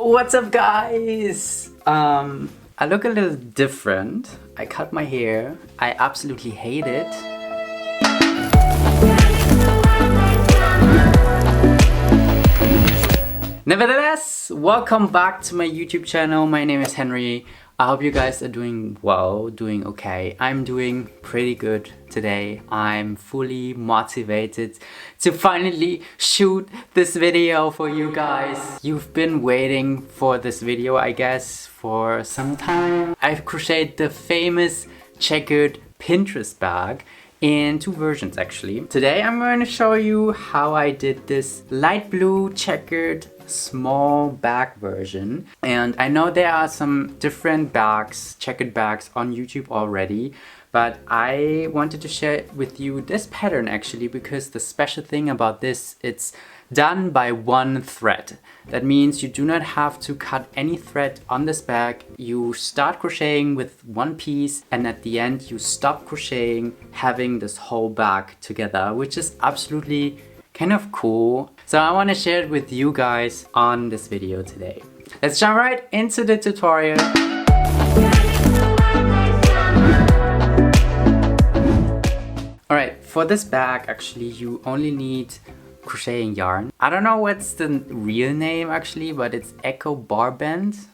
What's up, guys? I look a little different. I cut my hair. I absolutely hate it. Nevertheless, welcome back to my YouTube channel. My name is Henry. I hope you guys are doing well, doing okay. I'm doing pretty good today. I'm fully motivated to finally shoot this video for you guys. You've been waiting for this video, I guess, for some time. I've crocheted the famous checkered Pinterest bag in two versions actually. Today I'm going to show you how I did this light blue checkered small bag version. And I know there are some different bags, checkered bags on YouTube already, but I wanted to share with you this pattern actually because the special thing about this, it's done by one thread. That means you do not have to cut any thread on this bag. You start crocheting with one piece and at the end you stop crocheting, having this whole bag together, which is absolutely kind of cool. So I want to share it with you guys on this video today. Let's jump right into the tutorial. Alright, for this bag actually you only need crocheting yarn. I don't know what's the real name actually, but it's Echo Barband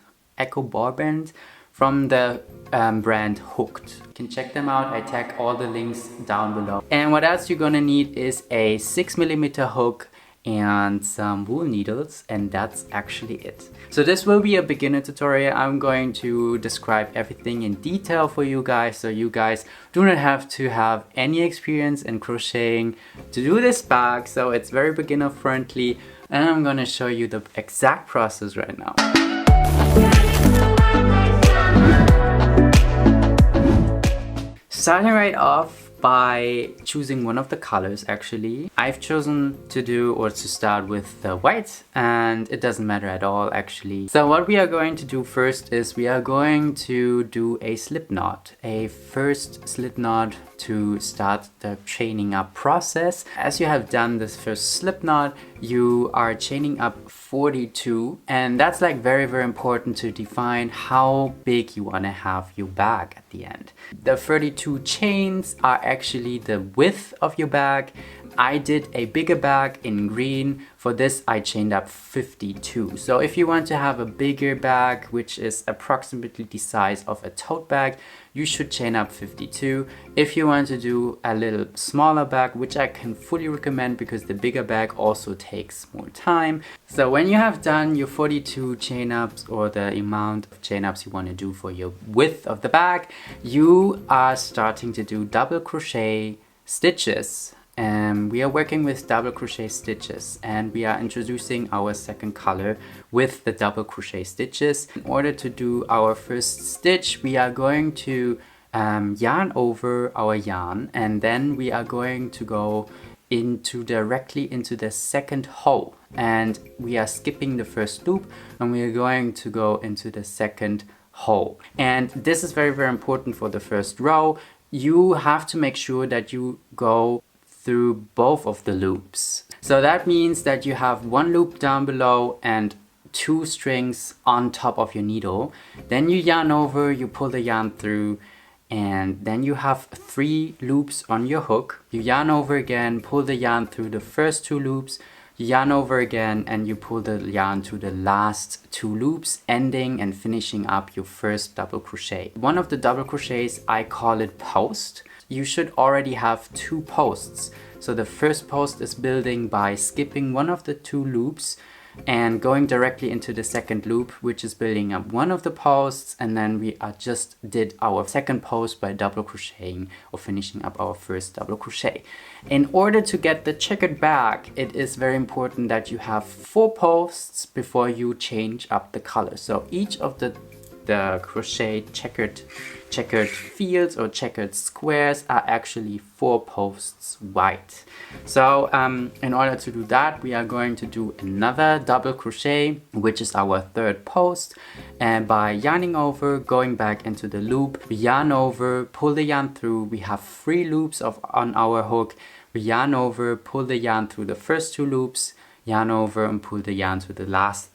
from the brand Hooked. You can check them out. I tag all the links down below. And what else you're gonna need is a 6mm hook and some wool needles, and that's actually it. So this will be a beginner tutorial. I'm going to describe everything in detail for you guys, so you guys do not have to have any experience in crocheting to do this bag. So it's very beginner friendly, and I'm gonna show you the exact process right now. Starting right off by choosing one of the colors actually. I've chosen to do or to start with the white, and it doesn't matter at all actually. So what we are going to do first is we are going to do a slip knot, a first slip knot to start the chaining up process. As you have done this first slip knot, you are chaining up 42, and that's like very important to define how big you want to have your bag at the end. The 32 chains are actually the width of your bag. I did a bigger bag in green. For this I chained up 52. So if you want to have a bigger bag, which is approximately the size of a tote bag, you should chain up 52. If you want to do a little smaller bag, which I can fully recommend because the bigger bag also takes more time. So when you have done your 42 chain ups, or the amount of chain ups you want to do for your width of the bag, you are starting to do double crochet stitches. We are working with double crochet stitches, and we are introducing our second color with the double crochet stitches. In order to do our first stitch, we are going to yarn over our yarn, and then we are going to go directly into the second hole, and we are skipping the first loop and we are going to go into the second hole. And this is very important for the first row. You have to make sure that you go through both of the loops. So that means that you have one loop down below and two strings on top of your needle. Then you yarn over, you pull the yarn through, and then you have 3 loops on your hook. You yarn over again, pull the yarn through the first 2 loops, you yarn over again, and you pull the yarn to the last 2 loops, ending and finishing up your first double crochet. One of the double crochets, I call it post. You should already have 2 posts. So the first post is building by skipping one of the 2 loops and going directly into the second loop, which is building up one of the posts, and then we just did our second post by double crocheting or finishing up our first double crochet. In order to get the checkered bag, it is very important that you have 4 posts before you change up the color. So each of the crochet checkered fields or checkered squares are actually 4 posts wide. So in order to do that, we are going to do another double crochet, which is our third post, and by yarning over, going back into the loop, we yarn over, pull the yarn through. We have 3 loops on our hook. We yarn over, pull the yarn through the first 2 loops, yarn over and pull the yarn through the last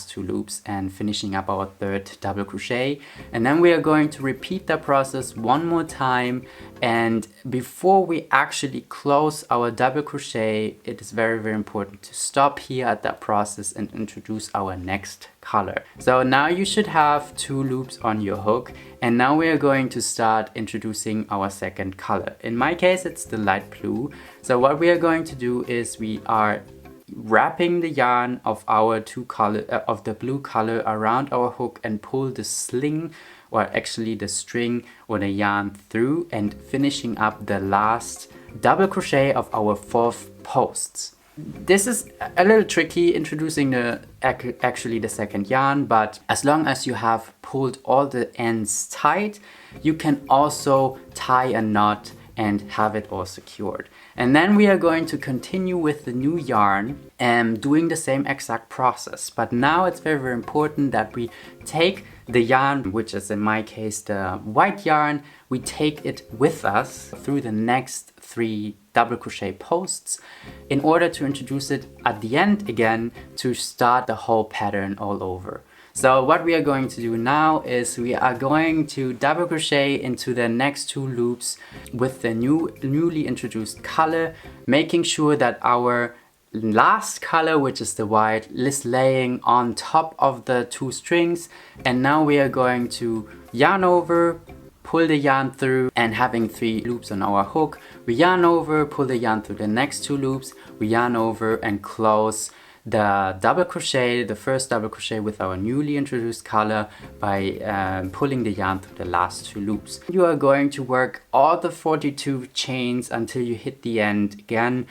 two loops and finishing up our third double crochet. And then we are going to repeat that process one more time, and before we actually close our double crochet, it is very, very important to stop here at that process and introduce our next color. So now you should have 2 loops on your hook, and now we are going to start introducing our second color. In my case, it's the light blue. So what we are going to do is we are wrapping the yarn of our of the blue color around our hook and pull the sling, or actually the string or the yarn through, and finishing up the last double crochet of our 4th posts. This is a little tricky introducing actually the second yarn, but as long as you have pulled all the ends tight, you can also tie a knot and have it all secured. And then we are going to continue with the new yarn and doing the same exact process. But now it's very, very important that we take the yarn, which is in my case the white yarn, we take it with us through the next 3 double crochet posts in order to introduce it at the end again to start the whole pattern all over. So what we are going to do now is we are going to double crochet into the next 2 loops with the newly introduced color, making sure that our last color, which is the white, is laying on top of the 2 strings. And now we are going to yarn over, pull the yarn through, and having 3 loops on our hook, we yarn over, pull the yarn through the next 2 loops, we yarn over and close the double crochet, the first double crochet with our newly introduced color by pulling the yarn through the last 2 loops. You are going to work all the 42 chains until you hit the end again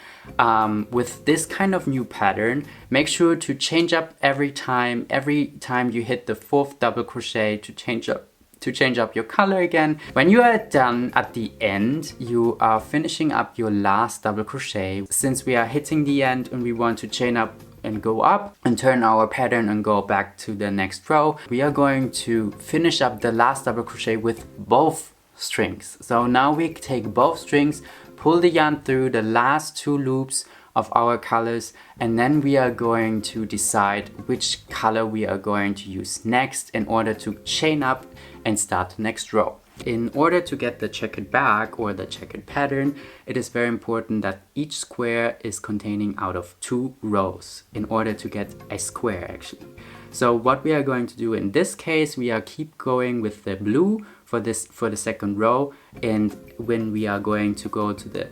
with this kind of new pattern. Make sure to change up every time you hit the 4th double crochet to change up your color again. When you are done at the end, you are finishing up your last double crochet. Since we are hitting the end and we want to chain up and go up and turn our pattern and go back to the next row, we are going to finish up the last double crochet with both strings. So now we take both strings, pull the yarn through the last 2 loops of our colors, and then we are going to decide which color we are going to use next in order to chain up and start the next row. In order to get the checkered bag or the checkered pattern, it is very important that each square is containing out of 2 rows in order to get a square actually. So what we are going to do in this case, we are keep going with the blue for the 2nd row, and when we are going to go to the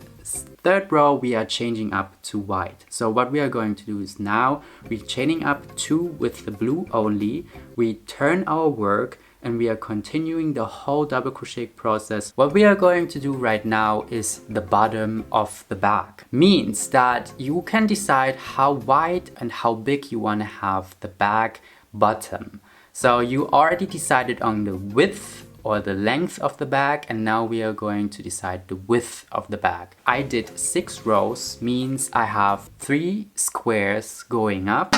3rd row, we are changing up to white. So what we are going to do is now we're chaining up 2 with the blue only, we turn our work, and we are continuing the whole double crochet process. What we are going to do right now is the bottom of the bag. Means that you can decide how wide and how big you want to have the bag bottom. So you already decided on the width or the length of the bag, and now we are going to decide the width of the bag. I did 6 rows, means I have 3 squares going up.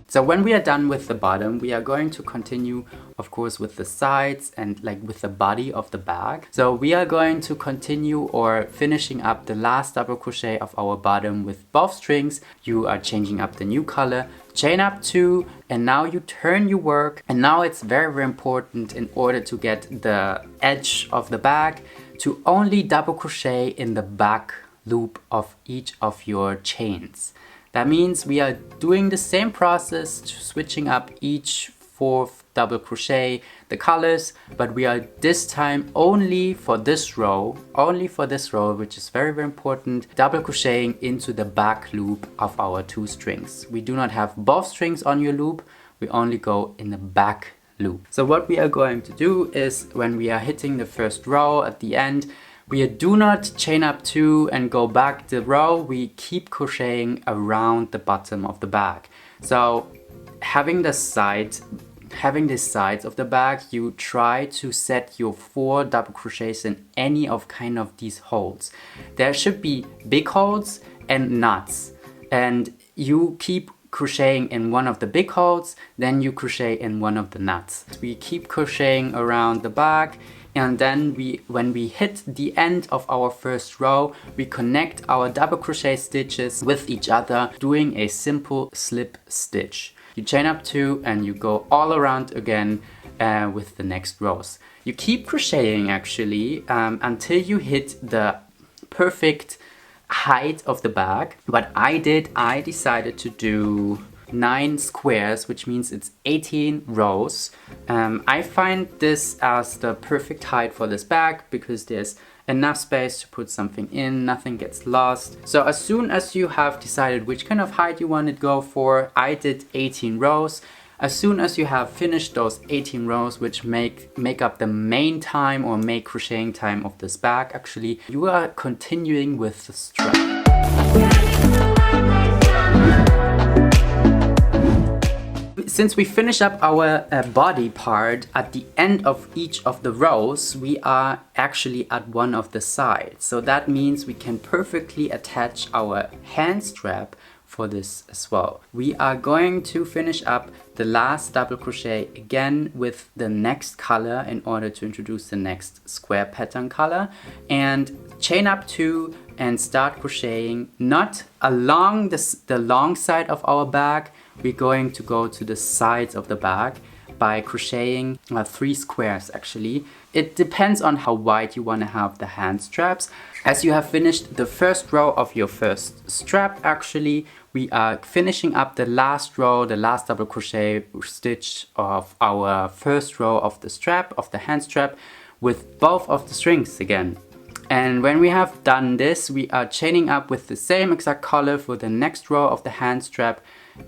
So when we are done with the bottom, we are going to continue, of course, with the sides and like with the body of the bag. So we are going to continue or finishing up the last double crochet of our bottom with both strings. You are changing up the new color, chain up 2, and now you turn your work. And now it's very, very important in order to get the edge of the bag to only double crochet in the back loop of each of your chains. That means we are doing the same process, switching up each 4th double crochet, the colors, but we are this time only for this row, which is very, very important, double crocheting into the back loop of our 2 strings. We do not have both strings on your loop, we only go in the back loop. So what we are going to do is when we are hitting the 1st row at the end, we do not chain up 2 and go back the row, we keep crocheting around the bottom of the bag. So having the sides of the bag, you try to set your 4 double crochets in any of these holes. There should be big holes and knots, and you keep crocheting in one of the big holes, then you crochet in one of the knots. We keep crocheting around the bag and then when we hit the end of our first row, we connect our double crochet stitches with each other doing a simple slip stitch. You chain up 2 and you go all around again with the next rows. You keep crocheting actually until you hit the perfect height of the bag. What I decided to do 9 squares, which means it's 18 rows. I find this as the perfect height for this bag because there's enough space to put something in, nothing gets lost. So as soon as you have decided which kind of height you want to go for, I did 18 rows. As soon as you have finished those 18 rows, which make up the main time or make crocheting time of this bag, actually, you are continuing with the strap. Since we finish up our body part, at the end of each of the rows, we are actually at one of the sides. So that means we can perfectly attach our hand strap for this as well. We are going to finish up the last double crochet again with the next color in order to introduce the next square pattern color, and chain up 2 and start crocheting not along the long side of our bag. We're going to go to the sides of the bag by crocheting 3 squares actually. It depends on how wide you want to have the hand straps. As you have finished the first row of your first strap, actually, we are finishing up the last row, the last double crochet stitch of our first row of the strap, of the hand strap, with both of the strings again. And when we have done this, we are chaining up with the same exact color for the next row of the hand strap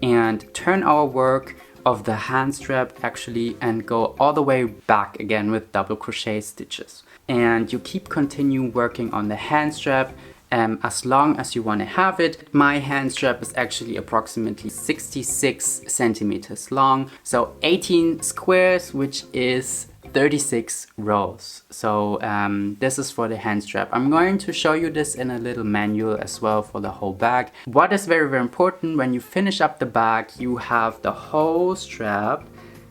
and turn our work of the hand strap actually and go all the way back again with double crochet stitches. And you continue working on the hand strap as long as you want to have it. My hand strap is actually approximately 66 centimeters long, so 18 squares, which is 36 rows. So this is for the hand strap. I'm going to show you this in a little manual as well for the whole bag. What is very, very important, when you finish up the bag, you have the whole strap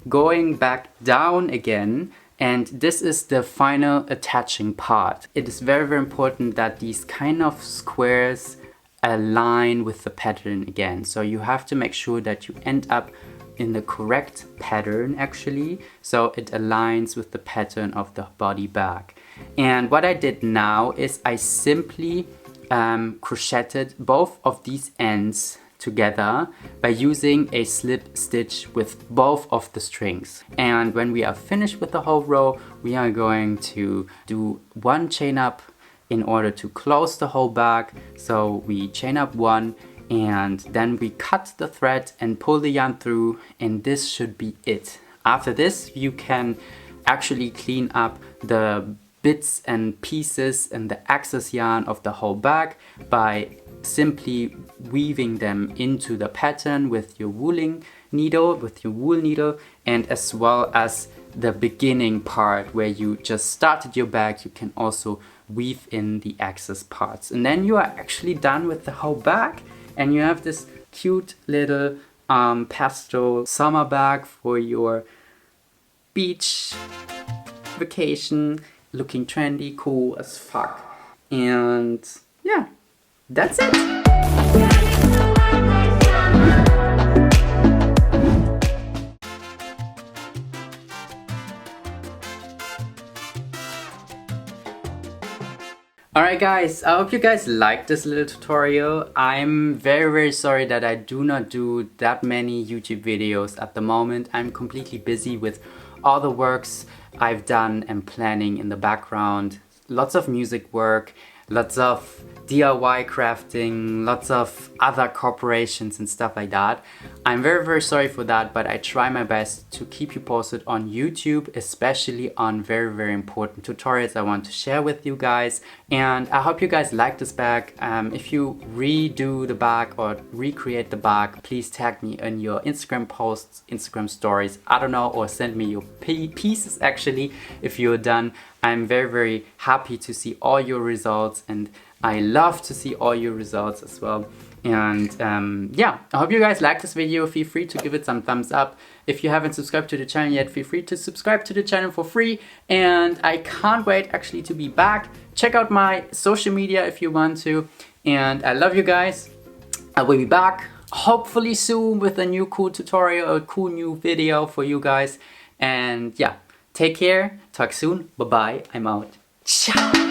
going back down again, and this is the final attaching part. It is very, very important that these kind of squares align with the pattern again. So you have to make sure that you end up in the correct pattern actually, so it aligns with the pattern of the body bag. And what I did now is I simply crocheted both of these ends together by using a slip stitch with both of the strings. And when we are finished with the whole row, we are going to do 1 chain up in order to close the whole bag. So we chain up 1 and then we cut the thread and pull the yarn through, and this should be it. After this, you can actually clean up the bits and pieces and the excess yarn of the whole bag by simply weaving them into the pattern with your wool needle, and as well as the beginning part where you just started your bag, you can also weave in the excess parts. And then you are actually done with the whole bag, and you have this cute little pastel summer bag for your beach vacation, looking trendy, cool as fuck. And yeah, that's it. Alright guys, I hope you guys liked this little tutorial. I'm very, very sorry that I do not do that many YouTube videos at the moment. I'm completely busy with all the works I've done and planning in the background. Lots of music work, lots of DIY crafting, lots of other corporations and stuff like that. I'm very, very sorry for that, but I try my best to keep you posted on YouTube, especially on very, very important tutorials I want to share with you guys. And I hope you guys like this bag. If you redo the bag or recreate the bag, please tag me in your Instagram posts, Instagram stories, I don't know, or send me your pieces actually if you're done. I'm very, very happy to see all your results, and I love to see all your results as well. And yeah, I hope you guys like this video. Feel free to give it some thumbs up. If you haven't subscribed to the channel yet, feel free to subscribe to the channel for free. And I can't wait actually to be back. Check out my social media if you want to. And I love you guys. I will be back hopefully soon with a new cool tutorial or a cool new video for you guys. And yeah, take care. Talk soon. Bye bye. I'm out. Ciao.